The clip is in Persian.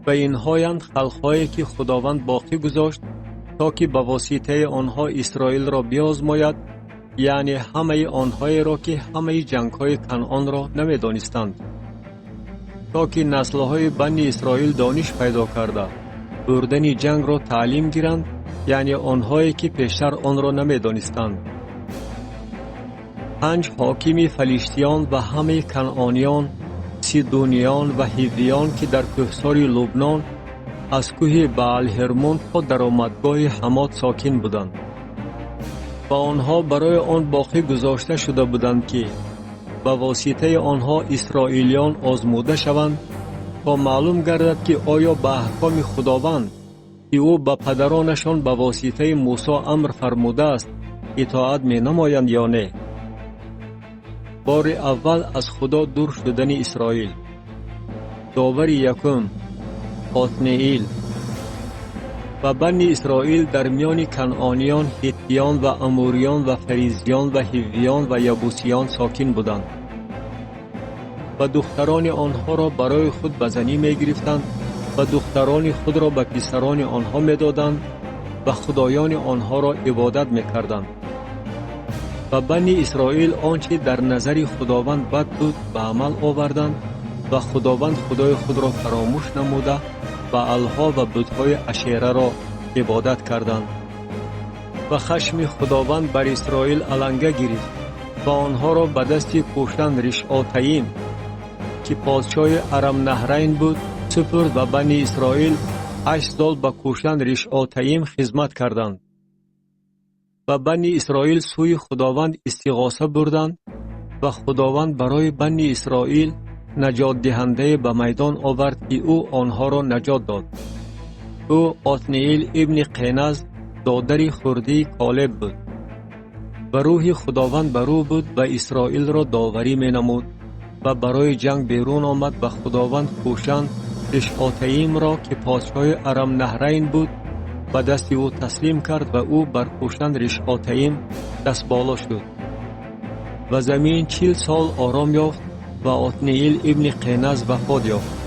و اینهایند خلق‌هایی که خداوند باقی گذاشت تا که به واسطه آنها اسرائیل را بیازماید، یعنی همه آنهایی را که همه جنگ‌های کنعان را نمی‌دانستند، تا که نسل‌های بنی اسرائیل دانش پیدا کرده بردن جنگ را تعلیم گیرند، یعنی آنهایی که پیشتر آن را نمی‌دانستند. 5 حاکم فلیشتیان و همه کنعانیان، سیدونیان و هیویان که در کوهسار لبنان از کوه بعل هرمون تا درآمدگاه حمات ساکن بودند و آنها برای آن باقی گذاشته شده بودند که به واسطه آنها اسرائیلیان آزموده شوند تا معلوم گردد که آیا به احکام خداوند که او به پدرانشان به واسطه موسی امر فرموده است اطاعت می نمایند یا نه. بار اول از خدا دور شدن اسرائیل. داور یکم، عتنییل. و بنی اسرائیل در میان کنعانیان، هیتیان و اموریان و فریزیان و هیویان و یبوسیان ساکن بودند و دختران آنها را برای خود به زنی می گرفتند و دختران خود را به پسران آنها می دادند و خدایان آنها را عبادت می کردند. و بنی اسرائیل آنچه در نظر خداوند بد بود به عمل آوردند و خداوند خدای خود را فراموش نموده و الها و بت‌های اشیره را عبادت کردند. و خشم خداوند بر اسرائیل علنگه گرفت و آنها را به دست کوشتن رشعاتییم که پادشاه ارم نهرین بود سپرد و بنی اسرائیل 8 سال به کوشتن رشعاتییم خدمت کردند. و بنی اسرائیل سوی خداوند استغاثه بردند و خداوند برای بنی اسرائیل نجات دهنده به میدان آورد که او آنها را نجات داد. او عتنییل ابن قینز دادر خردی کالب بود و روح خداوند بر او بود و اسرائیل را داوری می نمود و برای جنگ بیرون آمد و خداوند کوشند رشعاتییم را که پادشاه ارم نهرین بود به دست او تسلیم کرد و او بر کوشتن رشعاتییم دست بالا شد و زمین 40 سال آرام یافت و عتنییل ابن قینز وفات یافت.